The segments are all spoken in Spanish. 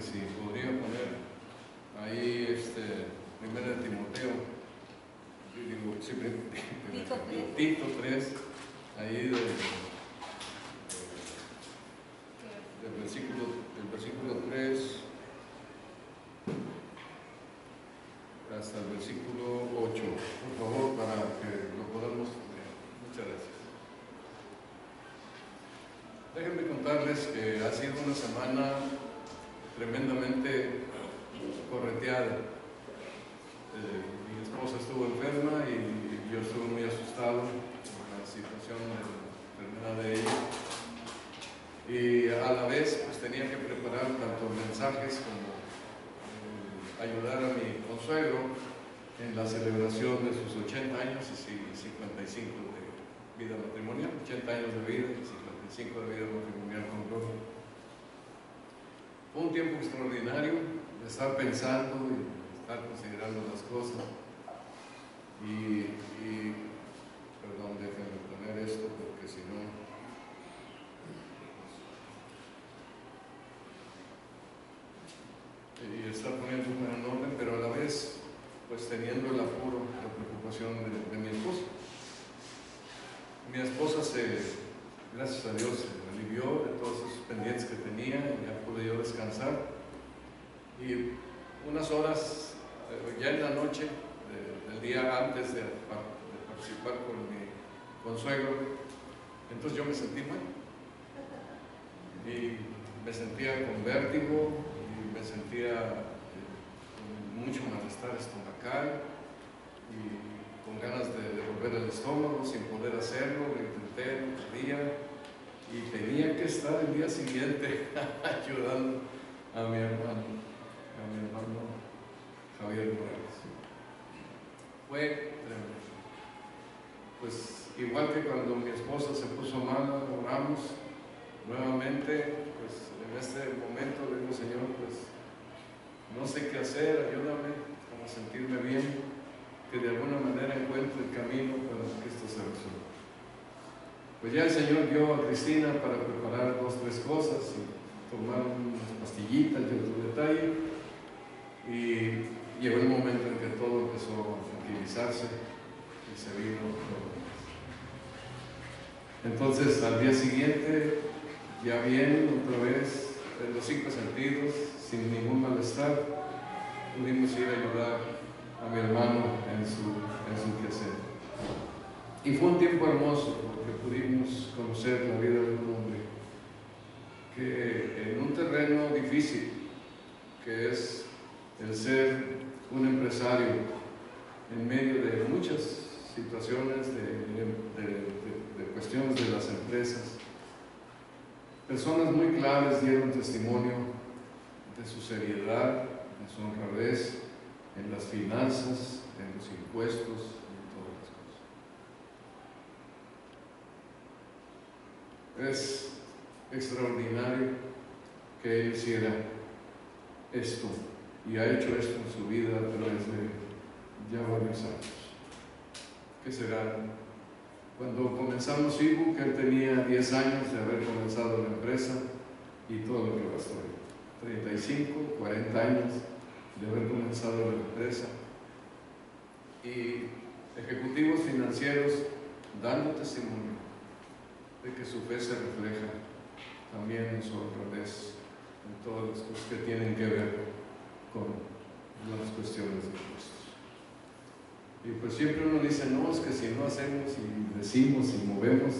si podría poner ahí primera de Timoteo, digo, sí, Tito 3, ahí del versículo 3 hasta el versículo 8, por favor, para que lo podamos leer. Muchas gracias. Déjenme contarles que ha sido una semana tremendamente correteada. Mi esposa estuvo enferma y yo estuve muy asustado por la situación de la enfermedad de ella. Y a la vez pues tenía que preparar tanto mensajes como ayudar a mi consuegro en la celebración de sus 80 años y 55 de vida matrimonial, 80 años de vida y 55 de vida matrimonial con Gloria. Fue un tiempo extraordinario de estar pensando y estar considerando las cosas. Perdón, déjenme poner esto porque si no... Y estar poniendo en orden, pero a la vez pues teniendo el apuro, la preocupación de mi esposa. Mi esposa gracias a Dios, se alivió de todos esos pendientes que tenía y ya pude yo descansar. Y unas horas, ya en la noche del día antes de participar con mi consuegro, entonces yo me sentí mal. Y me sentía con vértigo, y me sentía con mucho malestar estomacal y con ganas de devolver el estómago sin poder hacerlo. Lo intenté, no podía, y tenía que estar el día siguiente ayudando a mi hermano Javier Morales. Fue tremendo. Pues igual que cuando mi esposa se puso mala, oramos nuevamente. Pues en este momento le digo, Señor, pues no sé qué hacer, ayúdame a sentirme bien, que de alguna manera encuentre el camino para que esto se resuelva. Pues ya el Señor dio a Cristina para preparar 2 o 3 cosas y tomar unas pastillitas y otro detalle, y llegó el momento en que todo empezó a tranquilizarse y se vino todo. Entonces al día siguiente, ya bien, otra vez, en los 5 sentidos, sin ningún malestar, pudimos ir a ayudar a mi hermano en su quehacer. Y fue un tiempo hermoso porque pudimos conocer la vida de un hombre que en un terreno difícil, que es el ser un empresario en medio de muchas situaciones de cuestiones de las empresas, personas muy claves dieron testimonio de su seriedad, de su honradez en las finanzas, en los impuestos, en todas las cosas. Es extraordinario que él hiciera esto, y ha hecho esto en su vida a través de ya varios años. ¿Qué será? Cuando comenzamos ebook, él tenía 10 años de haber comenzado la empresa y todo lo que pasó hoy. 35, 40 años de haber comenzado la empresa, y ejecutivos financieros dando testimonio de que su fe se refleja también en su honradez, en todas las cosas que tienen que ver con las cuestiones de impuestos. Y pues siempre uno dice, no, es que si no hacemos y decimos y movemos,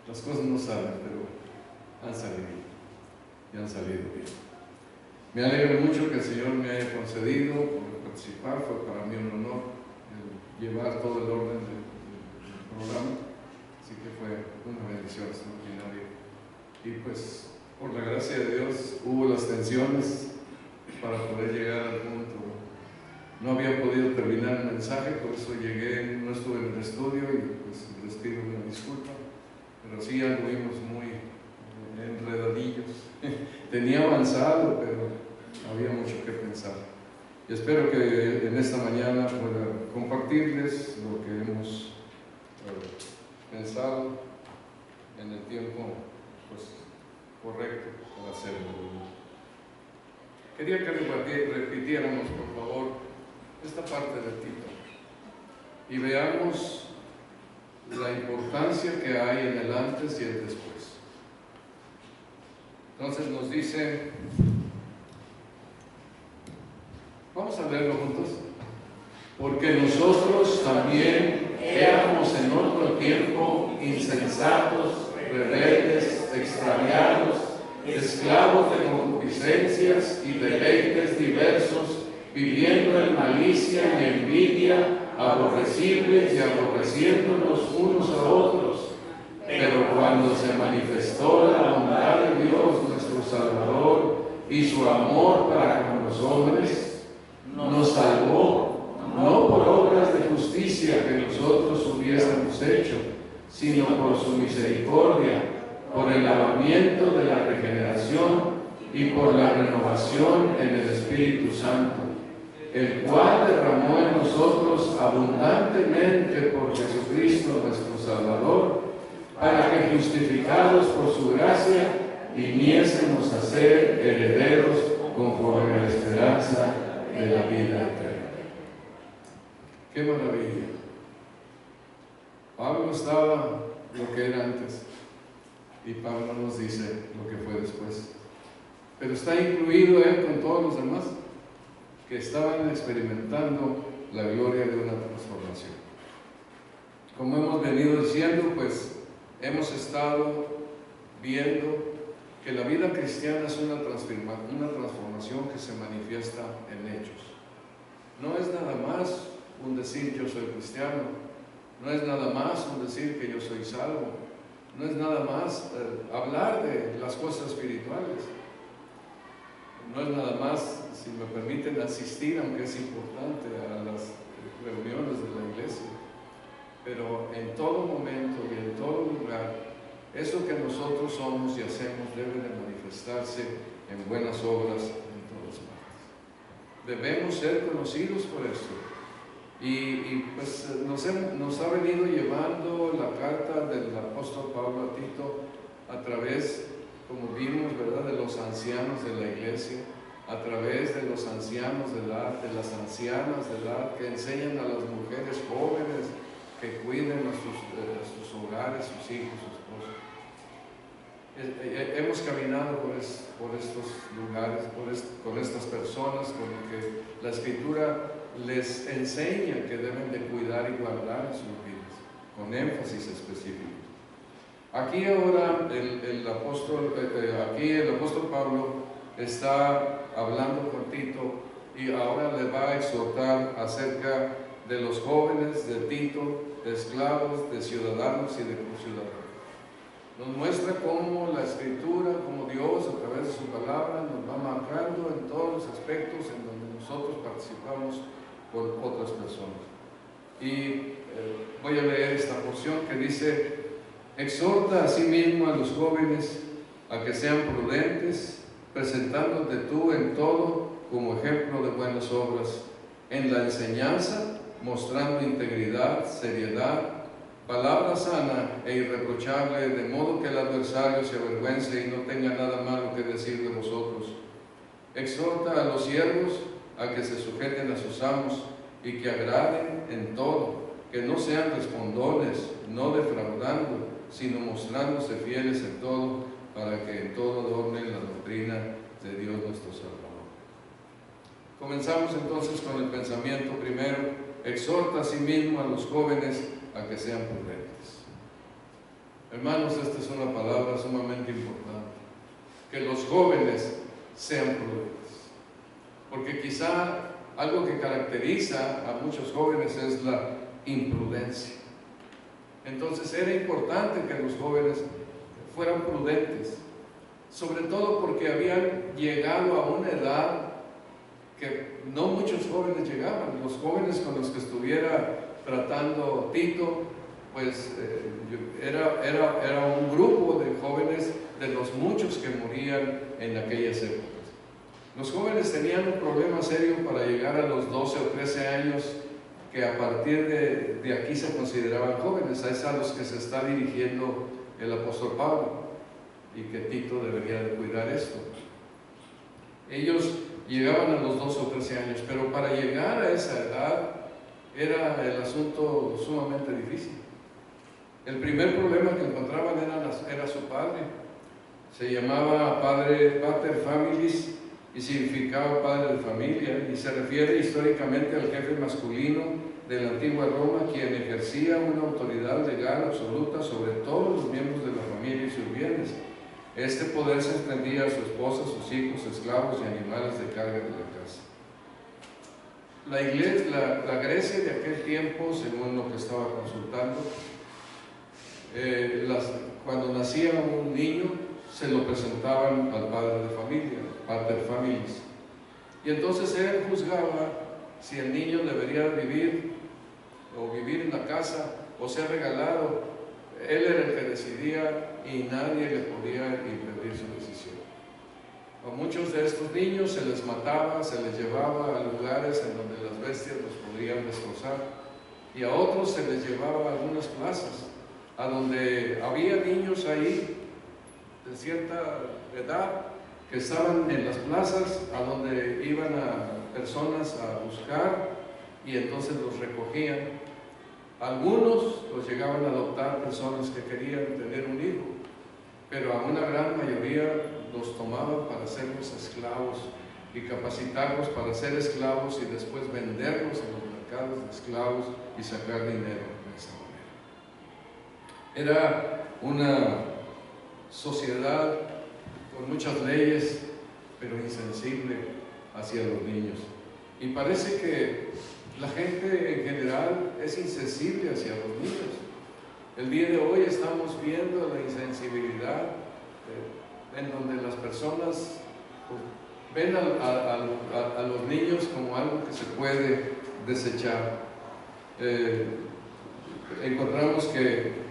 las cosas no salen, pero han salido, y han salido bien. Me alegra mucho que el Señor me haya concedido por participar. Fue para mí un honor llevar todo el orden del programa, así que fue una bendición extraordinaria. Y pues por la gracia de Dios hubo las tensiones para poder llegar al punto. No había podido terminar el mensaje, por eso llegué, no estuve en el estudio, y pues les pido una disculpa, pero sí anduvimos muy enredadillos. Tenía avanzado, pero había mucho que pensar. Y espero que en esta mañana pueda compartirles lo que hemos pensado en el tiempo pues, correcto para hacerlo. Quería que repitiéramos, por favor, esta parte de Tito y veamos la importancia que hay en el antes y el después. Entonces nos dice, vamos a leerlo juntos. Porque nosotros también éramos en otro tiempo insensatos, rebeldes, extraviados, esclavos de concupiscencias y deleites diversos, viviendo en malicia y envidia, aborrecibles y aborreciéndonos unos a otros. Pero cuando se manifestó la bondad de Dios nuestro Salvador y su amor para con los hombres, nos salvó, no por obras de justicia que nosotros hubiésemos hecho, sino por su misericordia, por el lavamiento de la regeneración y por la renovación en el Espíritu Santo, el cual derramó en nosotros abundantemente por Jesucristo nuestro Salvador, para que justificados por su gracia viniésemos a ser herederos conforme a la esperanza de la vida eterna. ¡Qué maravilla! Pablo estaba lo que era antes y Pablo nos dice lo que fue después. Pero está incluido él con todos los demás que estaban experimentando la gloria de una transformación. Como hemos venido diciendo, pues hemos estado viendo que la vida cristiana es una transformación que se manifiesta en hechos. No es nada más un decir yo soy cristiano, no es nada más un decir que yo soy salvo, no es nada más hablar de las cosas espirituales, no es nada más, si me permiten, asistir, aunque es importante, a las reuniones de la iglesia, pero en todo momento y en todo lugar, eso que nosotros somos y hacemos debe de manifestarse en buenas obras en todas partes. Debemos ser conocidos por esto. Y pues nos ha venido llevando la carta del apóstol Pablo a Tito a través, como vimos, ¿verdad?, de los ancianos de la iglesia, a través de los ancianos de edad, de las ancianas de edad, que enseñan a las mujeres jóvenes que cuiden a sus hogares, sus hijos, sus esposos. Hemos caminado por estos lugares, con estas personas, con lo que la Escritura les enseña que deben de cuidar y guardar en sus vidas, con énfasis específico. Aquí ahora el apóstol Pablo está hablando con Tito y ahora le va a exhortar acerca de los jóvenes de Tito, de esclavos, de ciudadanos y de conciudadanos. Nos muestra cómo la Escritura, cómo Dios a través de su palabra nos va marcando en todos los aspectos en donde nosotros participamos con otras personas. Y voy a leer esta porción que dice: exhorta a sí mismo a los jóvenes a que sean prudentes, presentándote tú en todo como ejemplo de buenas obras, en la enseñanza, mostrando integridad, seriedad, palabra sana e irreprochable, de modo que el adversario se avergüence y no tenga nada malo que decir de vosotros. Exhorta a los siervos a que se sujeten a sus amos y que agraden en todo, que no sean respondones, no defraudando, sino mostrándose fieles en todo, para que en todo adornen la doctrina de Dios nuestro Salvador. Comenzamos entonces con el pensamiento primero: exhorta a sí mismo a los jóvenes a que sean prudentes. Hermanos, esta es una palabra sumamente importante, que los jóvenes sean prudentes, porque quizá algo que caracteriza a muchos jóvenes es la imprudencia. Entonces era importante que los jóvenes fueran prudentes, sobre todo porque habían llegado a una edad que no muchos jóvenes llegaban. Los jóvenes con los que estuviera tratando Tito, pues era un grupo de jóvenes de los muchos que morían en aquellas épocas. Los jóvenes tenían un problema serio para llegar a los 12 o 13 años, que a partir de aquí se consideraban jóvenes. Es a los que se está dirigiendo el apóstol Pablo, y que Tito debería de cuidar esto. Ellos llegaban a los 12 o 13 años, pero para llegar a esa edad era el asunto sumamente difícil. El primer problema que encontraban era su padre. Se llamaba pater familis y significaba padre de familia, y se refiere históricamente al jefe masculino de la antigua Roma, quien ejercía una autoridad legal absoluta sobre todos los miembros de la familia y sus bienes. Este poder se extendía a su esposa, sus hijos, esclavos y animales de carga de la casa. La Grecia de aquel tiempo, según lo que estaba consultando, cuando nacía un niño, se lo presentaban al padre de familia, pater familis. Y entonces él juzgaba si el niño debería vivir en la casa o ser regalado. Él era el que decidía y nadie le podía impedir su decisión. A muchos de estos niños se les mataba, se les llevaba a lugares en donde las bestias los podrían destrozar, y a otros se les llevaba a algunas plazas, a donde había niños ahí de cierta edad que estaban en las plazas, a donde iban a personas a buscar y entonces los recogían. Algunos los llegaban a adoptar personas que querían tener un hijo, pero a una gran mayoría los tomaban para hacerlos esclavos y capacitarlos para ser esclavos y después venderlos en los mercados de esclavos y sacar dinero de esa manera. Era una sociedad con muchas leyes, pero insensible hacia los niños. Y parece que la gente en general es insensible hacia los niños. El día de hoy estamos viendo la insensibilidad en donde las personas ven a los niños como algo que se puede desechar. Encontramos que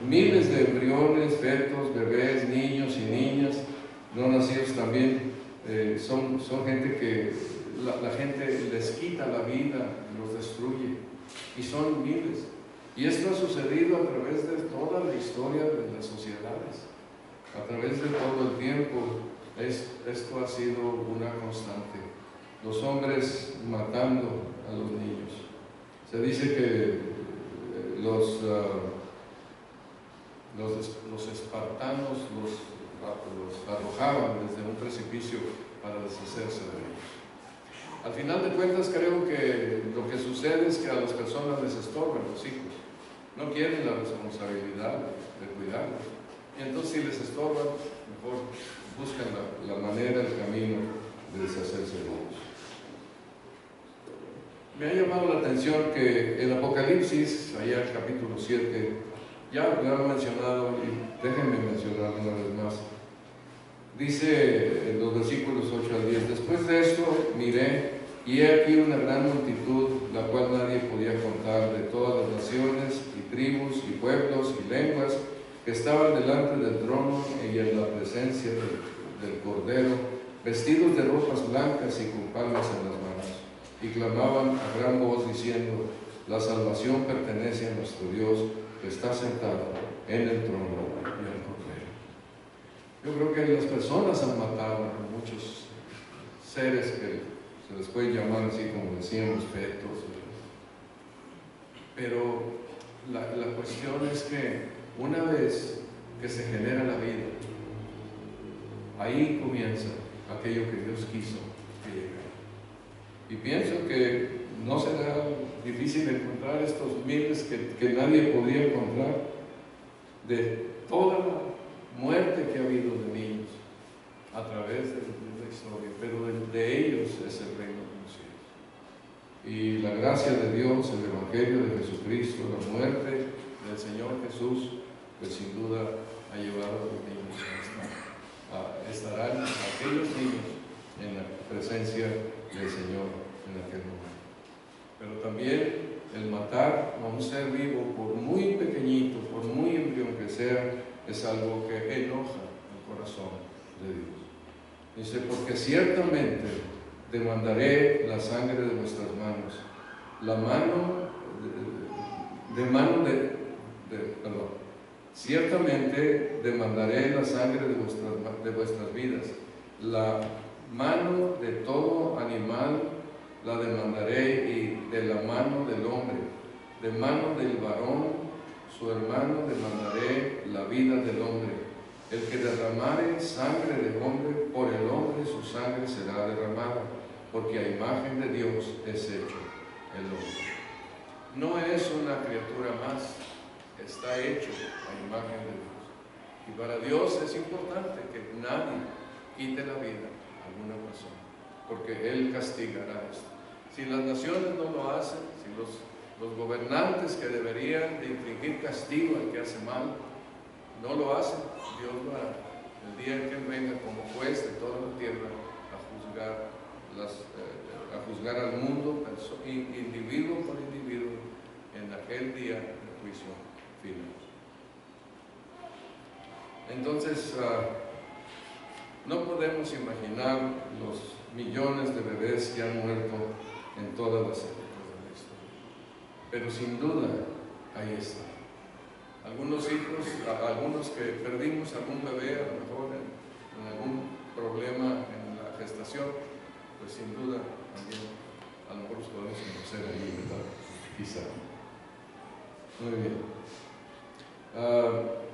miles de embriones, fetos, bebés, niños y niñas no nacidos también son gente que la gente les quita la vida, los destruye, y son miles. Y esto ha sucedido a través de toda la historia de las sociedades, a través de todo el tiempo. Esto ha sido una constante, los hombres matando a los niños. Se dice que los espartanos los arrojaban desde un precipicio para deshacerse de ellos. Al final de cuentas, creo que lo que sucede es que a las personas les estorban los hijos, no quieren la responsabilidad de cuidarlos, y entonces si les estorban, mejor buscan la manera, el camino de deshacerse de ellos. Me ha llamado la atención que el Apocalipsis, allá el capítulo 7, ya lo he mencionado y déjenme mencionarlo una vez más. Dice en los versículos 8 al 10: después de esto miré, y he aquí una gran multitud, la cual nadie podía contar, de todas las naciones y tribus y pueblos y lenguas, que estaban delante del trono y en la presencia del Cordero, vestidos de ropas blancas y con palmas en las manos, y clamaban a gran voz diciendo: la salvación pertenece a nuestro Dios, que está sentado en el trono y al Cordero. Yo creo que las personas han matado a muchos seres que se les puede llamar así, como decíamos, fetos, pero la cuestión es que una vez que se genera la vida, ahí comienza aquello que Dios quiso que llegara. Y pienso que no será difícil encontrar estos miles que nadie podría encontrar, de toda la muerte que ha habido de niños a través de la historia, pero de ellos es el reino de los cielos. Y la gracia de Dios, el Evangelio de Jesucristo, la muerte del Señor Jesús, pues sin duda ha llevado a los niños estarán aquellos niños en la presencia del Señor en aquel momento. Pero también el matar a un ser vivo, por muy pequeñito, por muy embrión que sea, es algo que enoja el corazón de Dios. Dice: porque ciertamente demandaré la sangre de vuestras manos, ciertamente demandaré la sangre de vuestras vidas, la Mano de todo animal la demandaré, y de la mano del hombre, de mano del varón, su hermano, demandaré la vida del hombre. El que derramare sangre de hombre, por el hombre su sangre será derramada, porque a imagen de Dios es hecho el hombre. No es una criatura más, está hecho a imagen de Dios. Y para Dios es importante que nadie quite la vida a alguna persona, porque Él castigará esto. Si las naciones no lo hacen, si los gobernantes que deberían de infligir castigo al que hace mal, no lo hacen, Dios lo hará. El día en que Él venga como juez de toda la tierra a juzgar al mundo, individuo por individuo, en aquel día de juicio final. Entonces, no podemos imaginar los millones de bebés que han muerto en todas las épocas de la historia. Pero sin duda, ahí está. Algunos hijos, algunos que perdimos algún bebé, a lo mejor en algún problema en la gestación, pues sin duda también a lo mejor los podemos conocer ahí, ¿verdad? Quizá. Muy bien.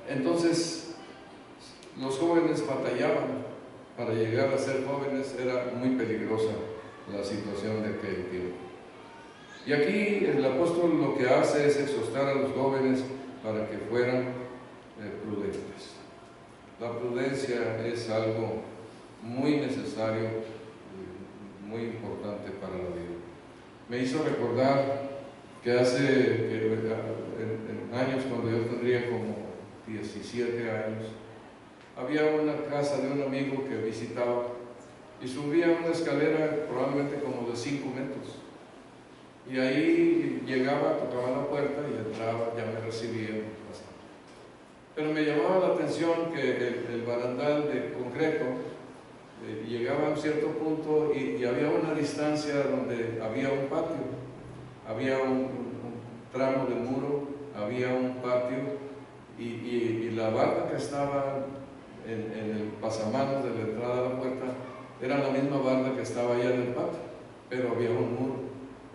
Entonces, los jóvenes batallaban para llegar a ser jóvenes, era muy peligrosa la situación de aquel tiempo. Y aquí el apóstol lo que hace es exhortar a los jóvenes para que fueran prudentes. La prudencia es algo muy necesario, muy importante para la vida. Me hizo recordar que en años, cuando yo tendría como 17 años, había una casa de un amigo que visitaba y subía una escalera probablemente como de 5 metros. Y ahí llegaba, tocaba la puerta y entraba, ya me recibían. Pero me llamaba la atención que el barandal de concreto llegaba a un cierto punto y había una distancia donde había un patio, había un tramo de muro, había un patio y la barda que estaba en el pasamanos de la entrada a la puerta era la misma barda que estaba allá en el patio, pero había un muro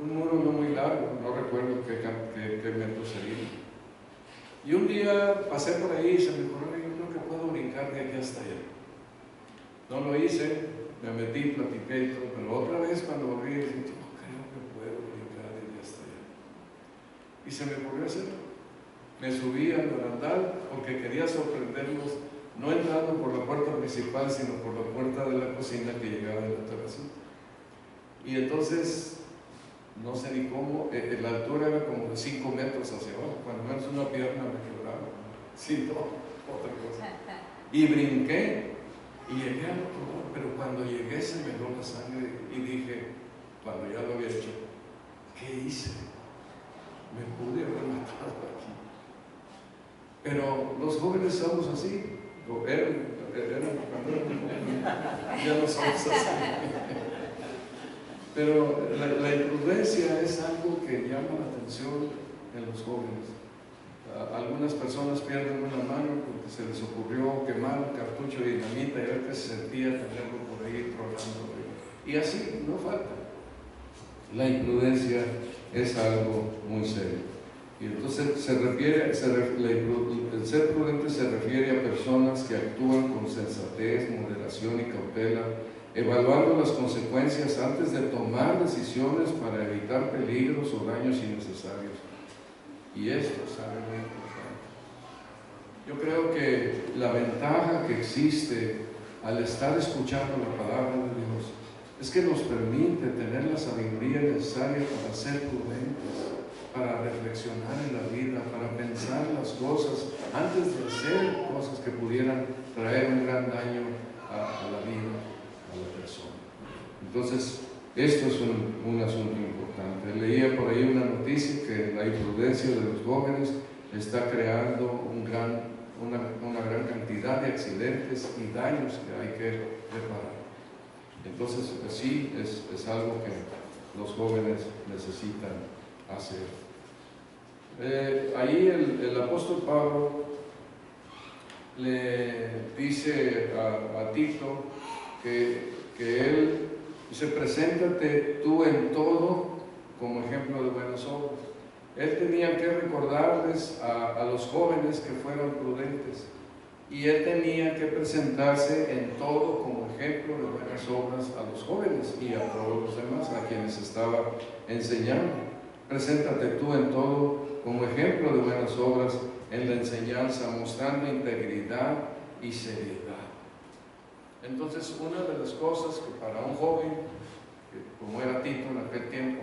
no muy largo, no recuerdo qué metro sería. Y un día pasé por ahí y se me ocurrió, yo creo que puedo brincar de aquí hasta allá. No lo hice, me metí, platiqué y todo, pero otra vez cuando volví dije, yo creo que puedo brincar de aquí hasta allá. Y se me ocurrió hacerlo. Me subí al barandal porque quería sorprenderlos, no entrando por la puerta principal, sino por la puerta de la cocina que llegaba de la terracita. Y entonces, no sé ni cómo, la altura era como de 5 metros hacia abajo, cuando menos una pierna me quebraba, sí, no, otra cosa. Y brinqué y llegué al otro lado, pero cuando llegué se me heló la sangre y dije, cuando ya lo había hecho, ¿qué hice? Me pude haber matado aquí. Pero los jóvenes somos así, ya no somos así. Pero la imprudencia es algo que llama la atención en los jóvenes. Algunas personas pierden una mano porque se les ocurrió quemar un cartucho de dinamita y ver que se sentía tenerlo por ahí tronando. Y así, no falta. La imprudencia es algo muy serio. Y entonces el ser prudente se refiere a personas que actúan con sensatez, moderación y cautela, evaluando las consecuencias antes de tomar decisiones para evitar peligros o daños innecesarios. Y esto es algo muy importante. Yo creo que la ventaja que existe al estar escuchando la palabra de Dios es que nos permite tener la sabiduría necesaria para ser prudentes, para reflexionar en la vida, para pensar las cosas antes de hacer cosas que pudieran traer un gran daño a la vida, a la persona. Entonces, esto es un asunto importante. Leía por ahí una noticia que la imprudencia de los jóvenes está creando una gran cantidad de accidentes y daños que hay que reparar. Entonces, sí, es algo que los jóvenes necesitan hacer. Ahí el apóstol Pablo le dice a Tito que que él dice, preséntate tú en todo como ejemplo de buenas obras. Él tenía que recordarles a los jóvenes que fueran prudentes, y él tenía que presentarse en todo como ejemplo de buenas obras a los jóvenes y a todos los demás a quienes estaba enseñando. Preséntate tú en todo como ejemplo de buenas obras en la enseñanza, mostrando integridad y seriedad. Entonces, una de las cosas que para un joven, que como era Tito en aquel tiempo,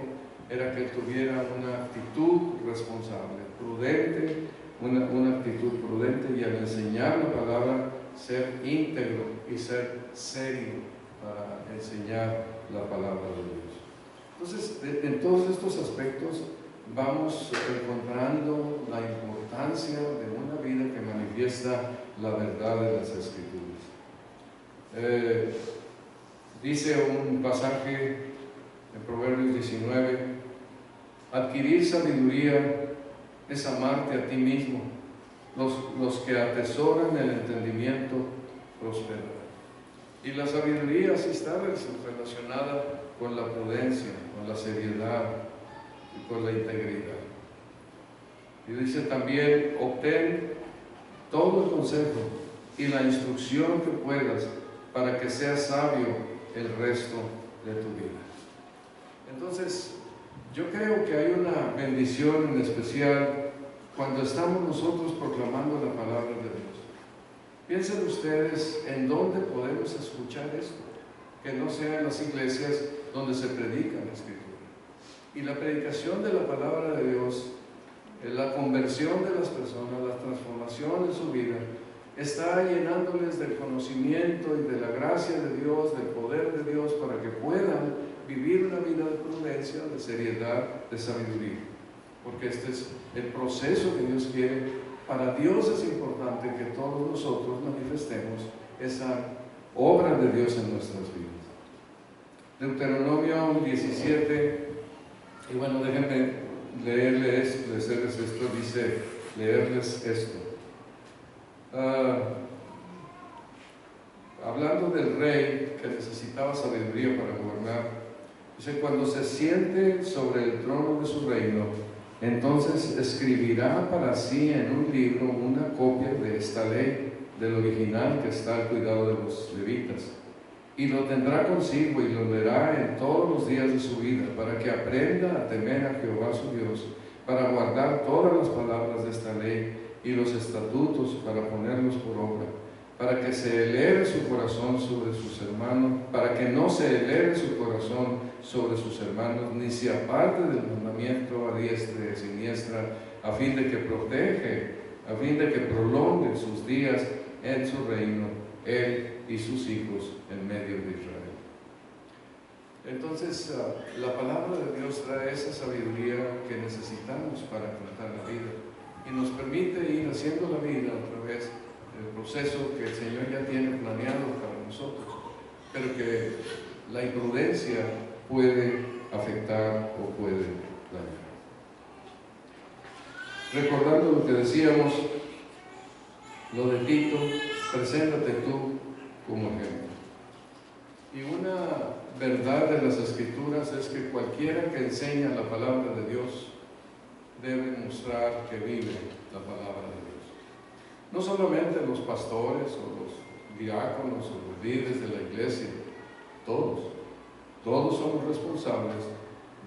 era que tuviera una actitud responsable, prudente, una actitud prudente, y al enseñar la palabra, ser íntegro y ser serio para enseñar la palabra de Dios. Entonces, en todos estos aspectos vamos encontrando la importancia de una vida que manifiesta la verdad de las Escrituras. Dice un pasaje en Proverbios 19, adquirir sabiduría es amarte a ti mismo. Los que atesoran el entendimiento prosperarán. Y la sabiduría sí está relacionada con la prudencia, con la seriedad y con la integridad. Y dice también, obtén todo el consejo y la instrucción que puedas para que seas sabio el resto de tu vida. Entonces, yo creo que hay una bendición en especial cuando estamos nosotros proclamando la palabra de Dios. Piensen ustedes en dónde podemos escuchar esto, que no sea en las iglesias donde se predica la Escritura. Y la predicación de la palabra de Dios, la conversión de las personas, la transformación en su vida, está llenándoles del conocimiento y de la gracia de Dios, del poder de Dios, para que puedan vivir una vida de prudencia, de seriedad, de sabiduría. Porque este es el proceso que Dios quiere. Para Dios es importante que todos nosotros manifestemos esa obra de Dios en nuestras vidas. Deuteronomio 17, y bueno, déjenme leerles esto, dice, leerles esto. Hablando del rey que necesitaba sabiduría para gobernar, dice, cuando se siente sobre el trono de su reino, entonces escribirá para sí en un libro una copia de esta ley, del original que está al cuidado de los levitas, y lo tendrá consigo y lo leerá en todos los días de su vida, para que aprenda a temer a Jehová su Dios, para guardar todas las palabras de esta ley y los estatutos, para ponerlos por obra, para que se eleve su corazón sobre sus hermanos, para que no se eleve su corazón sobre sus hermanos, ni se aparte del mandamiento a diestra y a siniestra, a fin de que prolongue sus días en su reino, él y sus hijos en medio de Israel. Entonces, la palabra de Dios trae esa sabiduría que necesitamos para enfrentar la vida, y nos permite ir haciendo la vida a través del proceso que el Señor ya tiene planeado para nosotros, pero que la imprudencia puede afectar o puede dañar. Recordando lo que decíamos, lo de Tito, preséntate tú como ejemplo. Y una verdad de las Escrituras es que cualquiera que enseña la palabra de Dios debe mostrar que vive la palabra de Dios. No solamente los pastores o los diáconos o los líderes de la iglesia, todos somos responsables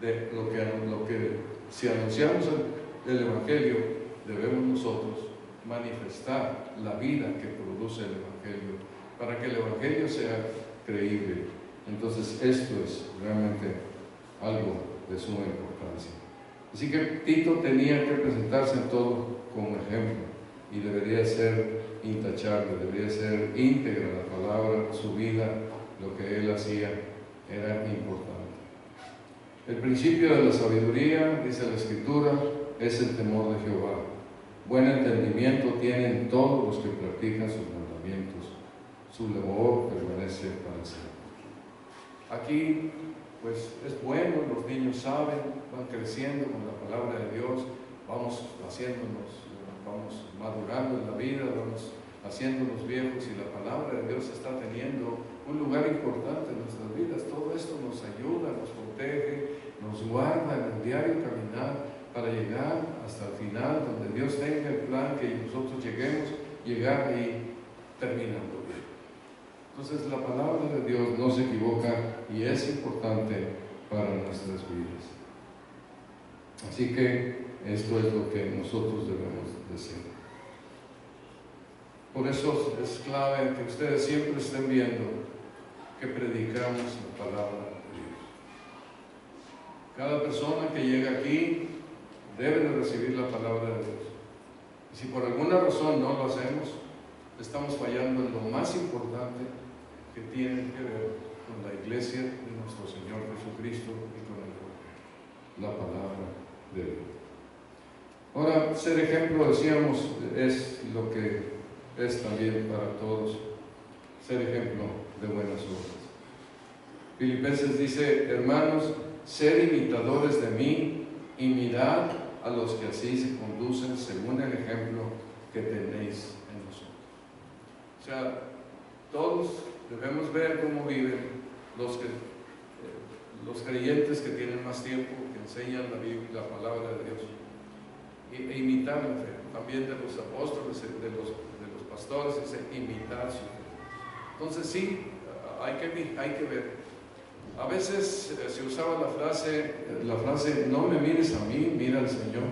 de lo que si anunciamos el Evangelio, debemos nosotros manifestar la vida que produce el Evangelio, para que el Evangelio sea creíble. Entonces esto es realmente algo de suma importancia. Así que Tito tenía que presentarse en todo como ejemplo, y debería ser intachable, debería ser íntegra la palabra, su vida, lo que él hacía era importante. El principio de la sabiduría, dice la Escritura, es el temor de Jehová. Buen entendimiento tienen todos los que practican sus mandamientos. Su labor permanece para siempre. Aquí, pues, es bueno, los niños saben, van creciendo con la palabra de Dios, vamos madurando en la vida, vamos haciéndonos viejos, y la palabra de Dios está teniendo un lugar importante en nuestras vidas. Todo esto nos ayuda, nos protege, nos guarda en el diario caminar para llegar hasta el final, donde Dios tenga el plan que nosotros llegar ahí terminando bien. Entonces la palabra de Dios no se equivoca y es importante para nuestras vidas. Así que esto es lo que nosotros debemos de hacer. Por eso es clave que ustedes siempre estén viendo que predicamos la palabra de Dios. Cada persona que llega aquí debe de recibir la palabra de Dios. Y si por alguna razón no lo hacemos, estamos fallando en lo más importante que tiene que ver con la iglesia de nuestro Señor Jesucristo y con el Evangelio, la palabra de Dios. Ahora, ser ejemplo, decíamos, es lo que es también para todos, ser ejemplo de buenas obras. Filipenses dice: hermanos, sed imitadores de mí y mirad a los que así se conducen según el ejemplo que tenéis en nosotros. O sea, todos debemos ver cómo viven los creyentes que tienen más tiempo, que enseñan la Biblia, la palabra de Dios, e imitar la fe. También de los apóstoles, de los pastores, dice imitar su fe. Entonces sí, hay que ver. A veces se usaba la frase no me mires a mí, mira al Señor.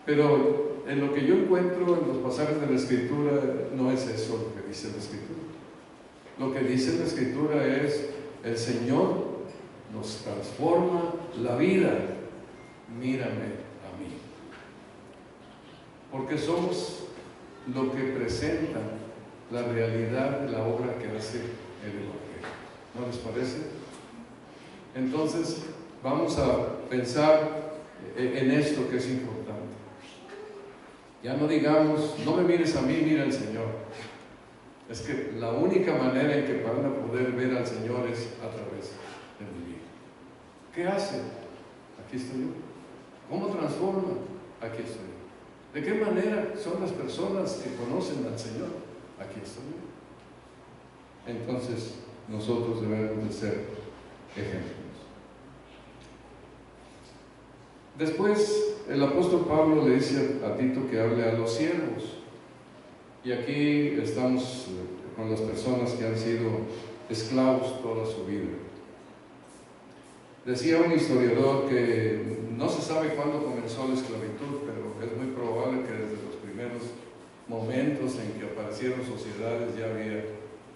Pero en lo que yo encuentro en los pasajes de la Escritura no es eso lo que dice la Escritura. Lo que dice la Escritura es: el Señor nos transforma la vida, mírame a mí. Porque somos lo que presenta la realidad de la obra que hace el Evangelio. ¿No les parece? Entonces, vamos a pensar en esto que es importante. Ya no digamos, no me mires a mí, mira al Señor. Es que la única manera en que van a poder ver al Señor es a través de mi vida. ¿Qué hace? Aquí estoy yo. ¿Cómo transforma? Aquí estoy yo. ¿De qué manera son las personas que conocen al Señor? Aquí estoy yo. Entonces, nosotros debemos de ser ejemplos. Después, el apóstol Pablo le dice a Tito que hable a los siervos. Y aquí estamos con las personas que han sido esclavos toda su vida. Decía un historiador que no se sabe cuándo comenzó la esclavitud, pero es muy probable que desde los primeros momentos en que aparecieron sociedades ya había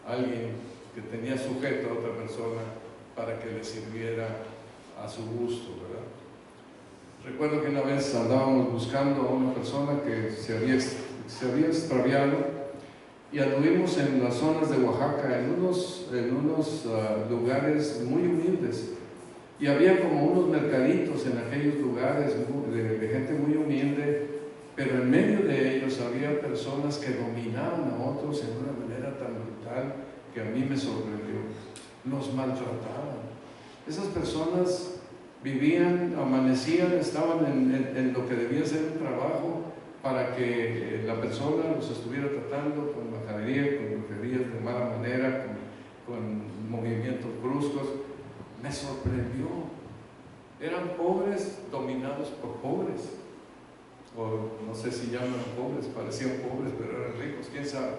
alguien que tenía sujeto a otra persona para que le sirviera a su gusto, ¿verdad? Recuerdo que una vez andábamos buscando a una persona que se había extraviado y anduvimos en las zonas de Oaxaca, en unos lugares muy humildes, y había como unos mercaditos en aquellos lugares de gente muy humilde, pero en medio de ellos había personas que dominaban a otros en una manera tan brutal que a mí me sorprendió. Los maltrataban. Esas personas vivían, amanecían, estaban en lo que debía ser un trabajo para que la persona los estuviera tratando con majadería, con brujerías de mala manera, con movimientos bruscos. Me sorprendió. Eran pobres dominados por pobres, o no sé si llaman pobres, parecían pobres pero eran ricos, quién sabe.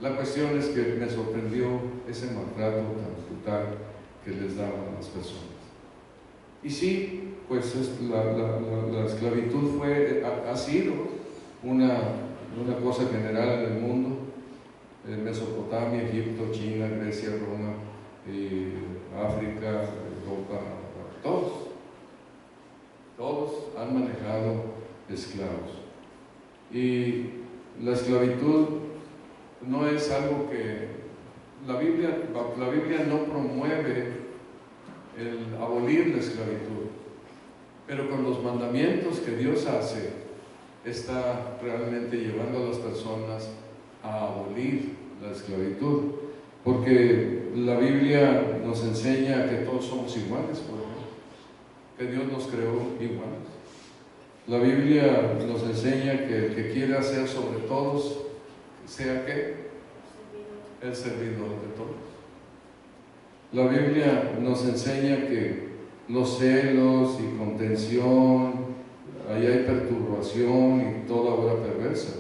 La cuestión es que me sorprendió ese maltrato tan brutal que les daban a las personas. Y sí, pues la esclavitud ha sido una cosa general en el mundo. Mesopotamia, Egipto, China, Grecia, Roma, África, Europa, todos han manejado esclavos. Y la esclavitud no es algo que la Biblia no promueve el abolir la esclavitud, pero con los mandamientos que Dios hace está realmente llevando a las personas a abolir la esclavitud, porque la Biblia nos enseña que todos somos iguales, por ejemplo, que Dios nos creó iguales. La Biblia nos enseña que el que quiera ser sobre todos, sea que el servidor de todos. La Biblia nos enseña que los celos y contención, ahí hay perturbación y toda obra perversa.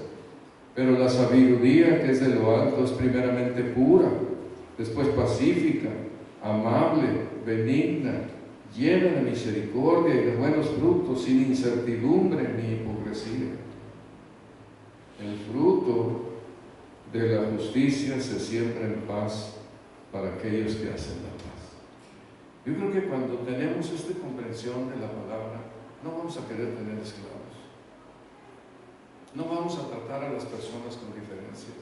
Pero la sabiduría que es de lo alto es primeramente pura, después pacífica, amable, benigna, llena de misericordia y de buenos frutos, sin incertidumbre ni hipocresía. El fruto de la justicia se siembra en paz para aquellos que hacen la paz. Yo creo que cuando tenemos esta comprensión de la palabra, no vamos a querer tener esclavos. No vamos a tratar a las personas con diferencias.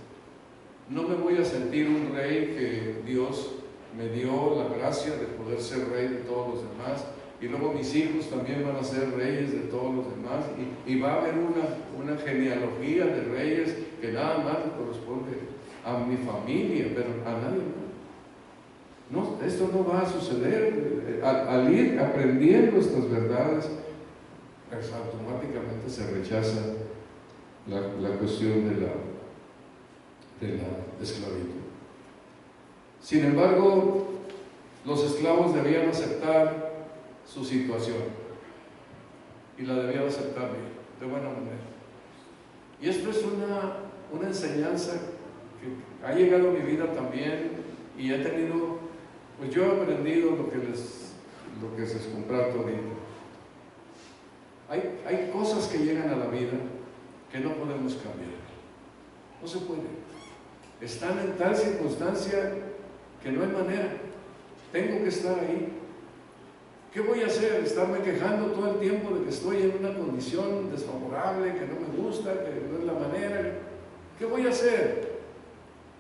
No me voy a sentir un rey que Dios me dio la gracia de poder ser rey de todos los demás, y luego mis hijos también van a ser reyes de todos los demás, y va a haber una genealogía de reyes que nada más le corresponde a mi familia, pero a nadie más. No, esto no va a suceder. Al ir aprendiendo estas verdades, pues automáticamente se rechaza la cuestión de la esclavitud. Sin embargo, los esclavos debían aceptar su situación, y la debían aceptar bien, de buena manera. Y esto es una enseñanza que ha llegado a mi vida también, y he tenido, pues yo he aprendido lo que es comprar todito. Hay cosas que llegan a la vida que no podemos cambiar. No se puede. Están en tal circunstancia que no hay manera. Tengo que estar ahí. ¿Qué voy a hacer? ¿Estarme quejando todo el tiempo de que estoy en una condición desfavorable, que no me gusta, que no es la manera? ¿Qué voy a hacer?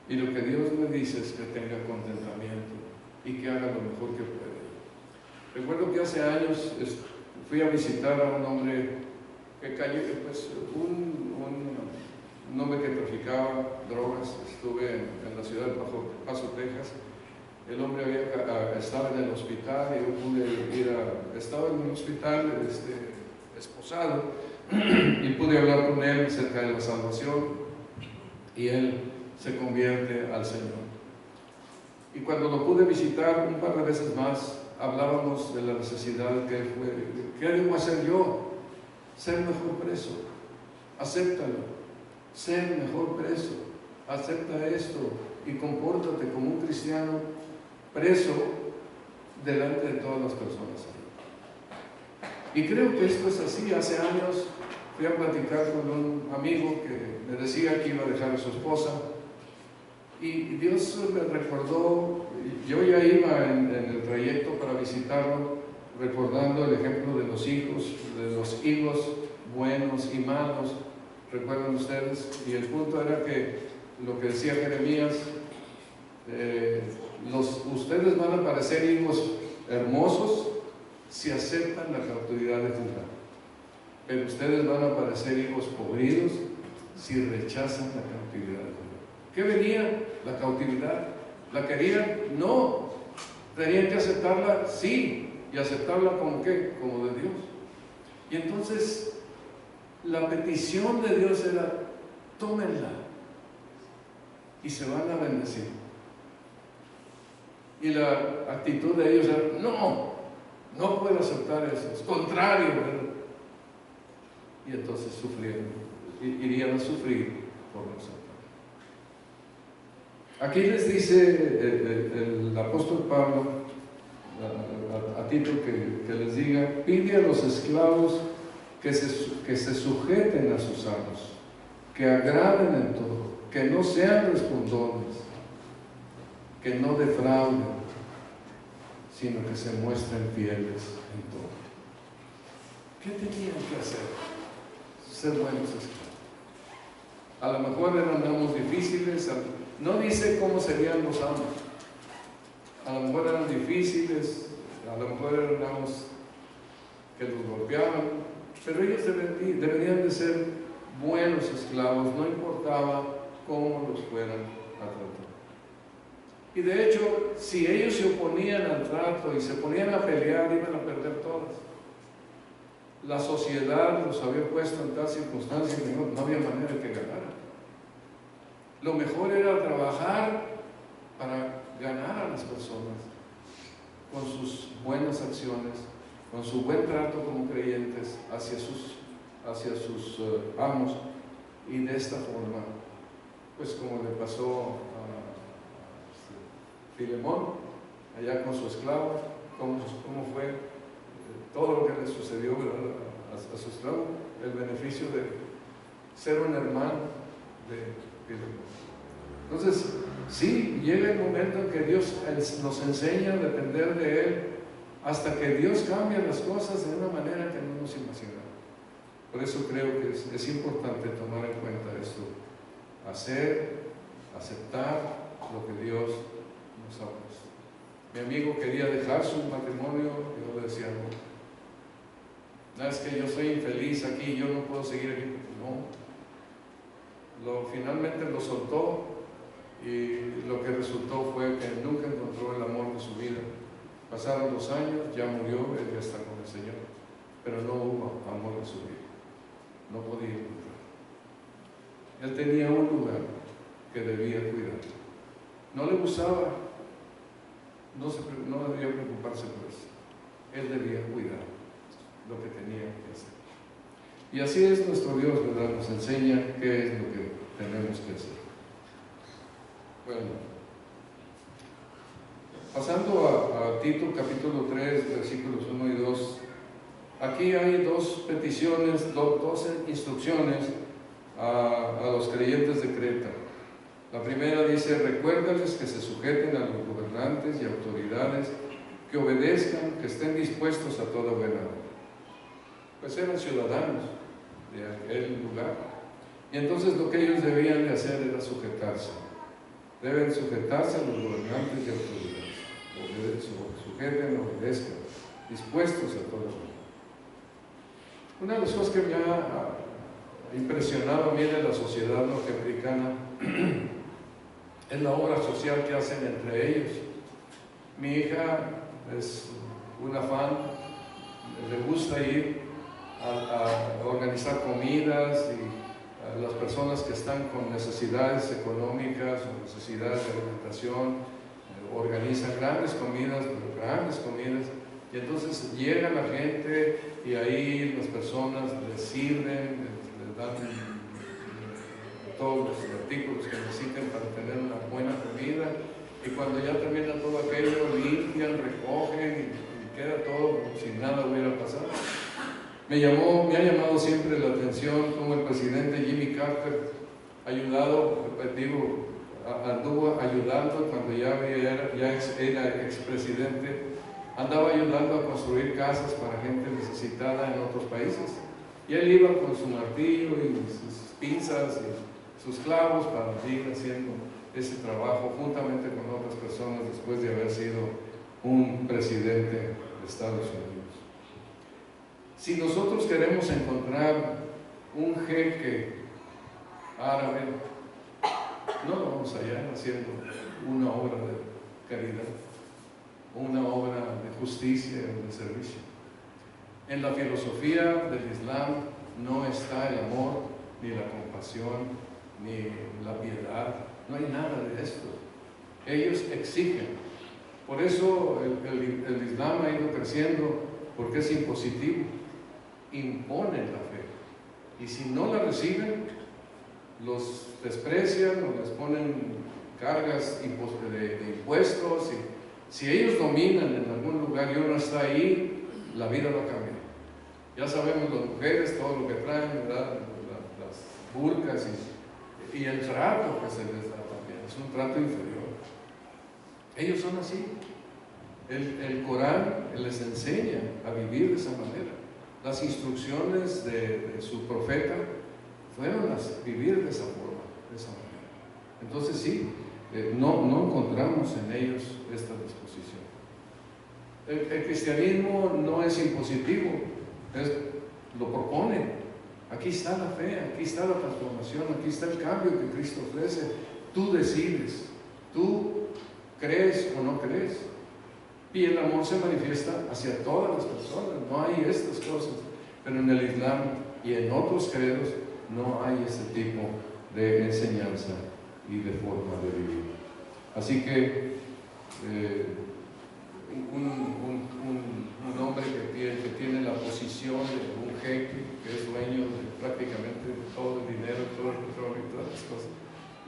Y lo que Dios me dice es que tenga contentamiento y que haga lo mejor que puede. Recuerdo que hace años fui a visitar a un hombre que cayó, pues un hombre que traficaba drogas. Estuve en la ciudad de Paso, Texas. El hombre estaba en el hospital, y yo pude estaba en el hospital esposado, y pude hablar con él acerca de la salvación, y él se convierte al Señor. Y cuando lo pude visitar un par de veces más, hablábamos de la necesidad que él fue. ¿Qué debo hacer yo? Ser mejor preso. Acéptalo. Ser mejor preso. Acepta esto y compórtate como un cristiano preso delante de todas las personas. Y creo que esto es así. Hace años fui a platicar con un amigo que me decía que iba a dejar a su esposa, y Dios me recordó. Yo ya iba en el trayecto para visitarlo, recordando el ejemplo de los hijos buenos y malos. ¿Recuerdan ustedes? Y el punto era que lo que decía Jeremías, ustedes van a parecer hijos hermosos si aceptan la cautividad de Judá, pero ustedes van a parecer hijos podridos si rechazan la cautividad de Judá. ¿Qué venía? La cautividad. ¿La querían? No. ¿Tenían que aceptarla? Sí. ¿Y aceptarla como qué? Como de Dios. Y entonces la petición de Dios era: tómenla y se van a bendecir. Y la actitud de ellos era: no puedo aceptar eso, es contrario, ¿verdad? Y entonces irían a sufrir por no aceptar. Aquí les dice el apóstol Pablo a Tito que les diga: pide a los esclavos que se sujeten a sus amos, que agraden en todo, que no sean respondones, que no defrauden, sino que se muestren fieles en todo. ¿Qué tenían que hacer? Ser buenos esclavos. A lo mejor eran amos difíciles. No dice cómo serían los amos. A lo mejor eran difíciles, a lo mejor eran amos que los golpeaban, pero ellos deberían de ser buenos esclavos, no importaba cómo los fueran a tratar. Y de hecho, si ellos se oponían al trato y se ponían a pelear, iban a perder todas. La sociedad los había puesto en tal circunstancia que no había manera de que ganaran. Lo mejor era trabajar para ganar a las personas, con sus buenas acciones, con su buen trato como creyentes hacia sus amos, y de esta forma, pues como le pasó a Filemón, allá con su esclavo, cómo fue todo lo que le sucedió, ¿verdad?, a su esclavo, el beneficio de ser un hermano de Filemón. Entonces, sí, llega el momento en que Dios nos enseña a depender de Él, hasta que Dios cambia las cosas de una manera que no nos imaginamos. Por eso creo que es importante tomar en cuenta esto, aceptar lo que Dios nos ha puesto. Mi amigo quería dejar su matrimonio, y yo le decía, no, es que yo soy infeliz aquí, yo no puedo seguir aquí. No, finalmente lo soltó, y lo que resultó fue que nunca encontró el amor de su vida. Pasaron 2 años, ya murió, él ya está con el Señor, pero no hubo amor en su vida, no podía encontrar. Él tenía un lugar que debía cuidar, no le gustaba, no debía preocuparse por eso, él debía cuidar lo que tenía que hacer. Y así es nuestro Dios, ¿verdad? Nos enseña qué es lo que tenemos que hacer. Bueno, pasando a Tito capítulo 3, versículos 1 y 2, aquí hay 2 peticiones, 2 instrucciones a los creyentes de Creta. La primera dice: recuérdales que se sujeten a los gobernantes y autoridades, que obedezcan, que estén dispuestos a toda buena obra. Pues eran ciudadanos de aquel lugar, y entonces lo que ellos debían de hacer era sujetarse. Deben sujetarse a los gobernantes y autoridades. Sujeten, obedezcan, dispuestos a todo. Una de las cosas que me ha impresionado a mí de la sociedad norteamericana es la obra social que hacen entre ellos. Mi hija es una fan, le gusta ir a organizar comidas, y a las personas que están con necesidades económicas o necesidades de alimentación, organizan grandes comidas, y entonces llega la gente y ahí las personas les sirven, les dan todos los artículos que necesiten para tener una buena comida, y cuando ya termina todo aquello, limpian, recogen, y queda todo como si nada hubiera pasado. Me ha llamado siempre la atención cómo el presidente Jimmy Carter anduvo ayudando cuando ya era expresidente, andaba ayudando a construir casas para gente necesitada en otros países. Y él iba con su martillo y sus pinzas y sus clavos para ir haciendo ese trabajo juntamente con otras personas después de haber sido un presidente de Estados Unidos. Si nosotros queremos encontrar un jeque árabe, no lo vamos allá haciendo una obra de caridad, una obra de justicia o de servicio. En la filosofía del Islam no está el amor, ni la compasión, ni la piedad, no hay nada de esto. Ellos exigen. Por eso el Islam ha ido creciendo, porque es impositivo. Imponen la fe, y si no la reciben, los desprecian o les ponen cargas de impuestos, y si ellos dominan en algún lugar y uno está ahí, la vida va a cambiar. Ya sabemos las mujeres todo lo que traen, ¿verdad? Las burkas y el trato que se les da también, es un trato inferior. Ellos son así. El Corán les enseña a vivir de esa manera. Las instrucciones de su profeta fueron a vivir de esa forma, de esa manera. Entonces sí, no encontramos en ellos esta disposición. El cristianismo no es impositivo, lo propone. Aquí está la fe, aquí está la transformación, aquí está el cambio que Cristo ofrece. Tú decides, tú crees o no crees. Y el amor se manifiesta hacia todas las personas, no hay estas cosas. Pero en el Islam y en otros credos no hay ese tipo de enseñanza y de forma de vivir. Así que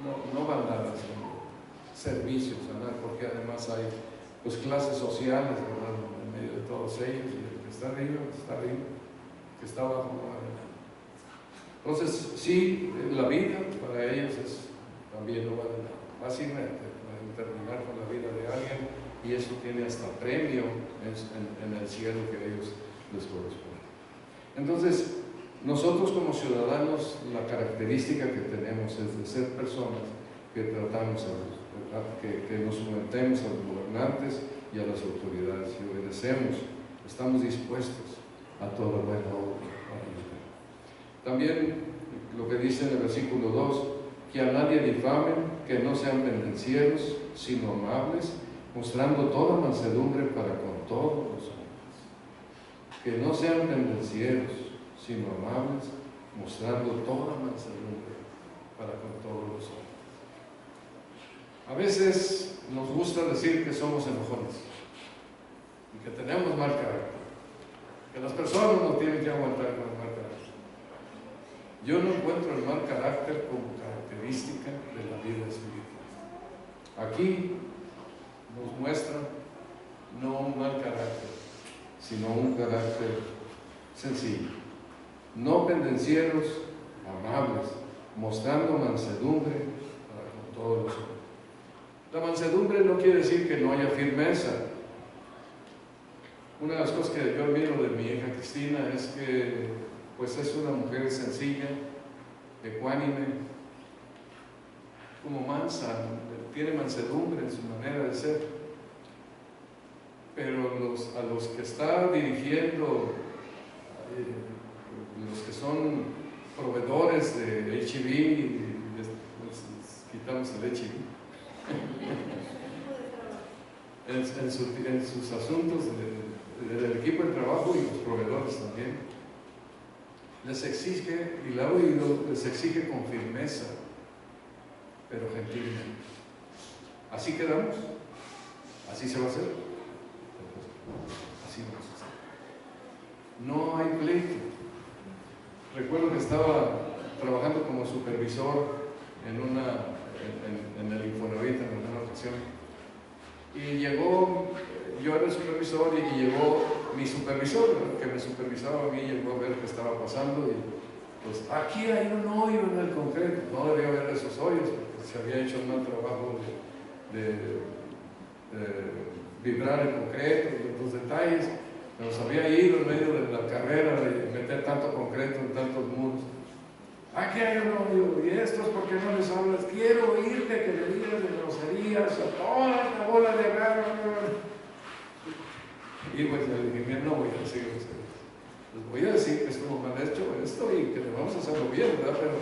no van dadas en servicios, ¿verdad? Porque además hay pues clases sociales, ¿verdad? En medio de todos ellos, y el que está arriba, el que está abajo, no va adelante. Entonces, sí, la vida para ellos también no vale nada. Fácilmente pueden terminar con la vida de alguien y eso tiene hasta premio en el cielo que a ellos les corresponde. Entonces, nosotros como ciudadanos, la característica que tenemos es de ser personas que tratamos que nos sometemos a los gobernantes y a las autoridades y obedecemos, estamos dispuestos a toda buena obra. También lo que dice en el versículo 2, que a nadie difamen, que no sean pendencieros, sino amables, mostrando toda mansedumbre para con todos los hombres. Que no sean pendencieros, sino amables, mostrando toda mansedumbre para con todos los hombres. A veces nos gusta decir que somos enojones y que tenemos mal carácter, que las personas nos tienen que aguantar con el mal carácter. Yo no encuentro el mal carácter como característica de la vida espiritual. Aquí nos muestra no un mal carácter, sino un carácter sencillo. No pendencieros, amables, mostrando mansedumbre para con todos los hombres. La mansedumbre no quiere decir que no haya firmeza. Una de las cosas que yo admiro de mi hija Cristina es que pues es una mujer sencilla, ecuánime, como mansa, tiene mansedumbre en su manera de ser. Pero a los que está dirigiendo, los que son proveedores de HIV, quitamos el HIV, en sus asuntos del equipo de trabajo y los proveedores también, les exige, y la he oído, les exige con firmeza, pero gentilmente. Así quedamos, así se va a hacer, así vamos a hacer. No hay pleito. Recuerdo que estaba trabajando como supervisor en el Infonavit en una ocasión, y llegó, yo era el supervisor y llegó mi supervisor, que me supervisaba a mí, llegó a ver qué estaba pasando y pues aquí hay un hoyo en el concreto. No debía haber esos hoyos porque se había hecho un mal trabajo de vibrar el concreto, de los detalles. Nos había ido en medio de la carrera de meter tanto concreto en tantos muros. Aquí hay un hoyo, y esto es porque no les hablas. Quiero oírte que le digas de groserías a toda esta bola de agarro. Y pues le dije, no voy a decir groserías. Les voy a decir que estuvo mal hecho esto y que debemos hacerlo bien, ¿verdad? Pero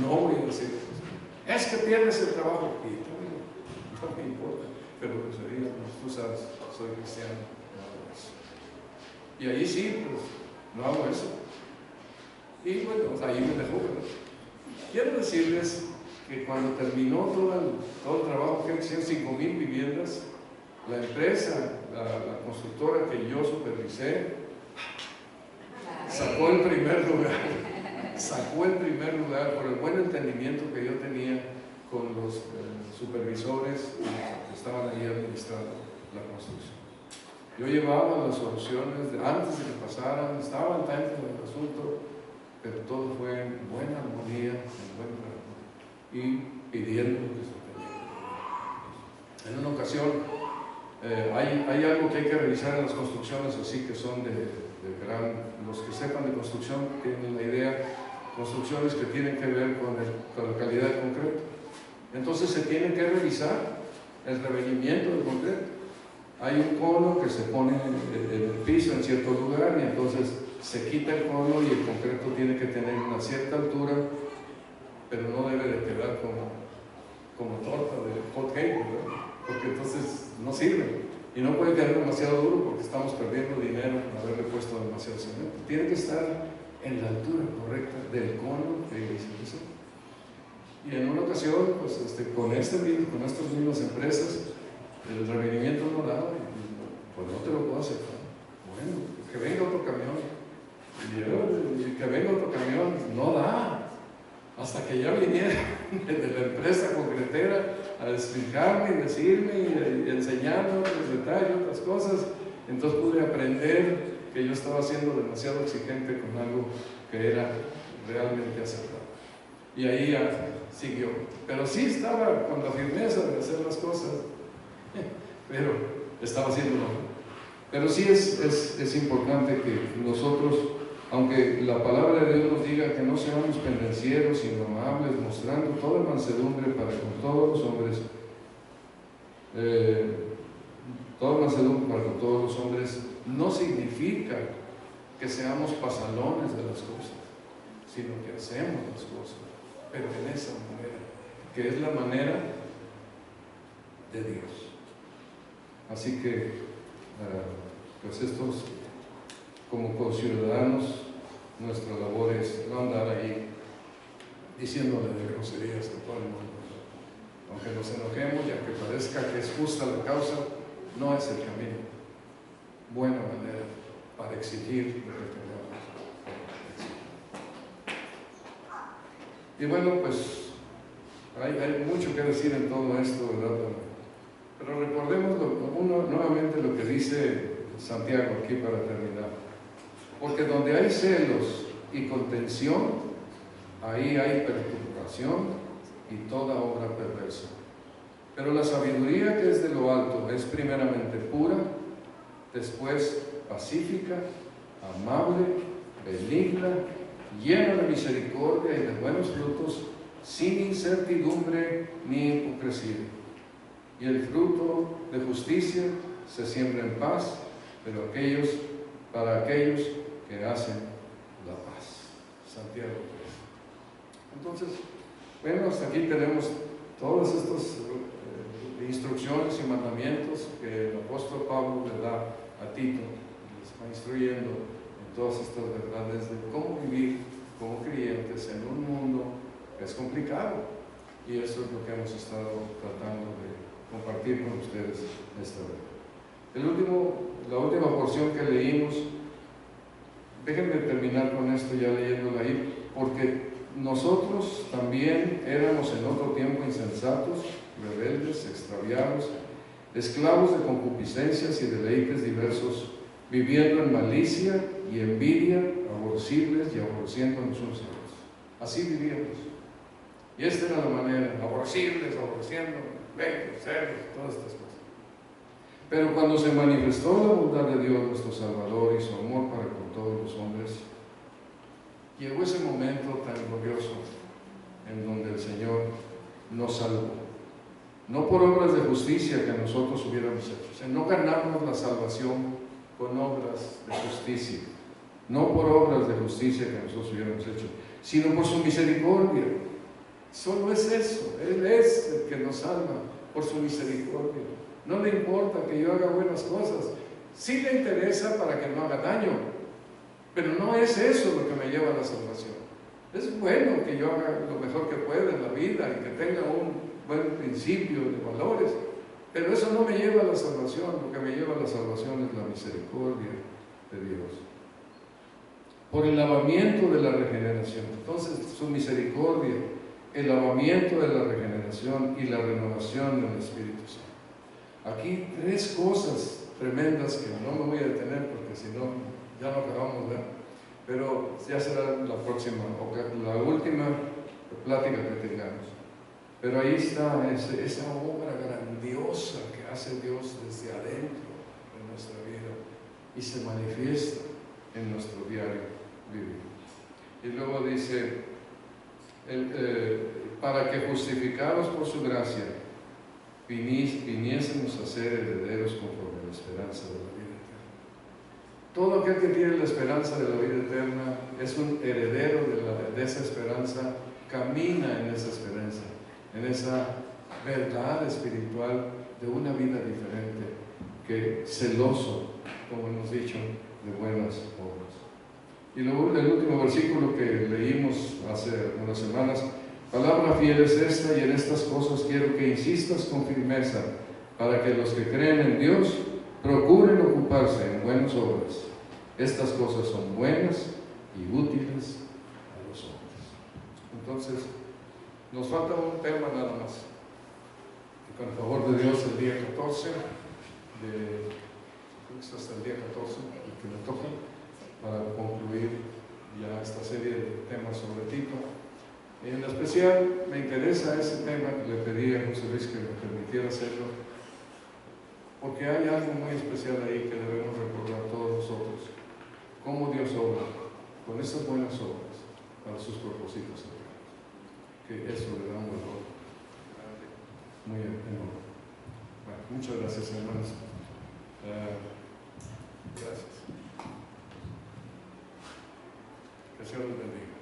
no voy a decir eso. Es que pierdes el trabajo. Y no me importa. Pero groserías, tú sabes, soy cristiano. Y ahí sí, pues, no hago eso. Y bueno, ahí me dejó, ¿verdad? Quiero decirles que cuando terminó todo el trabajo que hicieron 5,000 viviendas, la empresa, la constructora que yo supervisé, sacó el primer lugar. Sacó el primer lugar por el buen entendimiento que yo tenía con los supervisores que estaban ahí administrando la construcción. Yo llevaba las soluciones antes de que pasaran, estaba al tanto del asunto, pero todo fue en buena armonía, en buen trabajo, y pidiendo lo que se tenía. En una ocasión, hay algo que hay que revisar en las construcciones, así que son los que sepan de construcción tienen la idea, construcciones que tienen que ver con la calidad del concreto. Entonces se tiene que revisar el revelimiento del concreto. Hay un cono que se pone en el piso en cierto lugar y entonces se quita el cono y el concreto tiene que tener una cierta altura, pero no debe de quedar como torta de hot cake, ¿verdad? Porque entonces no sirve y no puede quedar demasiado duro porque estamos perdiendo dinero por haberle puesto demasiado cemento. Tiene que estar en la altura correcta del cono que se hizo. Y en una ocasión, pues con estas mismas empresas, el revenimiento no daba, pues no te lo puedo aceptar. Bueno, que venga otro camión. Y que venga otro camión, no da. Hasta que ya viniera de la empresa con a explicarme y decirme y enseñarme otros detalles, otras cosas. Entonces pude aprender que yo estaba siendo demasiado exigente con algo que era realmente aceptable. Y ahí ya siguió. Pero sí estaba con la firmeza de hacer las cosas, pero estaba haciéndolo. Pero sí es importante que nosotros, aunque la palabra de Dios nos diga que no seamos pendencieros, sino amables, mostrando toda mansedumbre para con todos los hombres, toda mansedumbre para con todos los hombres, no significa que seamos pasalones de las cosas, sino que hacemos las cosas, pero en esa manera, que es la manera de Dios. Así que, pues estos, como conciudadanos, nuestra labor es no andar ahí diciéndole de groserías a todo el mundo. Aunque nos enojemos y aunque parezca que es justa la causa, no es el camino. Buena manera para exigir lo que tengamos. Y bueno, pues hay mucho que decir en todo esto, ¿verdad? Pero recordemos nuevamente lo que dice Santiago aquí para terminar. Porque donde hay celos y contención, ahí hay perturbación y toda obra perversa. Pero la sabiduría que es de lo alto es primeramente pura, después pacífica, amable, benigna, llena de misericordia y de buenos frutos, sin incertidumbre ni hipocresía. Y el fruto de justicia se siembra en paz, pero para aquellos que hacen la paz. Santiago 3. Entonces, bueno, hasta aquí tenemos todas estas instrucciones y mandamientos que el apóstol Pablo le da a Tito, les va instruyendo en todas estas verdades de cómo vivir como creyentes en un mundo que es complicado. Y eso es lo que hemos estado tratando de compartir con ustedes esta vez. La última porción que leímos, déjenme terminar con esto ya leyéndola ahí, porque nosotros también éramos en otro tiempo insensatos, rebeldes, extraviados, esclavos de concupiscencias y deleites diversos, viviendo en malicia y envidia, aborrecibles y aborreciéndonos unos a otros. Así vivíamos. Y esta era la manera, aborrecibles, aborreciendo, vejos, cerdos, todas estas cosas. Pero cuando se manifestó la bondad de Dios, nuestro Salvador, y su amor para con todos los hombres, llegó ese momento tan glorioso en donde el Señor nos salvó. No por obras de justicia que nosotros hubiéramos hecho. O sea, no ganamos la salvación con obras de justicia. No por obras de justicia que nosotros hubiéramos hecho, sino por su misericordia. Solo es eso. Él es el que nos salva por su misericordia. No le importa que yo haga buenas cosas. Sí le interesa para que no haga daño. Pero no es eso lo que me lleva a la salvación. Es bueno que yo haga lo mejor que pueda en la vida y que tenga un buen principio de valores, pero eso no me lleva a la salvación. Lo que me lleva a la salvación es la misericordia de Dios. Por el lavamiento de la regeneración. Entonces, su misericordia, el lavamiento de la regeneración y la renovación del Espíritu Santo. Aquí tres cosas tremendas que no me voy a detener porque si no, ya no acabamos, ¿verdad? Pero ya será la próxima, o la última plática que tengamos. Pero ahí está esa obra grandiosa que hace Dios desde adentro de nuestra vida y se manifiesta en nuestro diario vivir. Y luego dice, para que justificados por su gracia viniésemos a ser herederos conforme a la esperanza de la vida eterna. Todo aquel que tiene la esperanza de la vida eterna es un heredero de esa esperanza, camina en esa esperanza, en esa verdad espiritual de una vida diferente, que celoso, como hemos dicho, de buenas obras. Y luego el último versículo que leímos hace unas semanas, palabra fiel es esta, y en estas cosas quiero que insistas con firmeza, para que los que creen en Dios procuren ocuparse en buenas obras. Estas cosas son buenas y útiles a los hombres. Entonces, nos falta un tema nada más. con el favor de Dios, el día 14, creo que es hasta el día 14, el que me toca, para concluir ya esta serie de temas sobre Tito. En especial me interesa ese tema, le pedí a José Luis que me permitiera hacerlo, porque hay algo muy especial ahí que debemos recordar todos nosotros, cómo Dios obra con estas buenas obras para sus propósitos, que eso le da un valor muy enorme. Bueno, muchas gracias, hermanos. Gracias. Que el Señor los bendiga.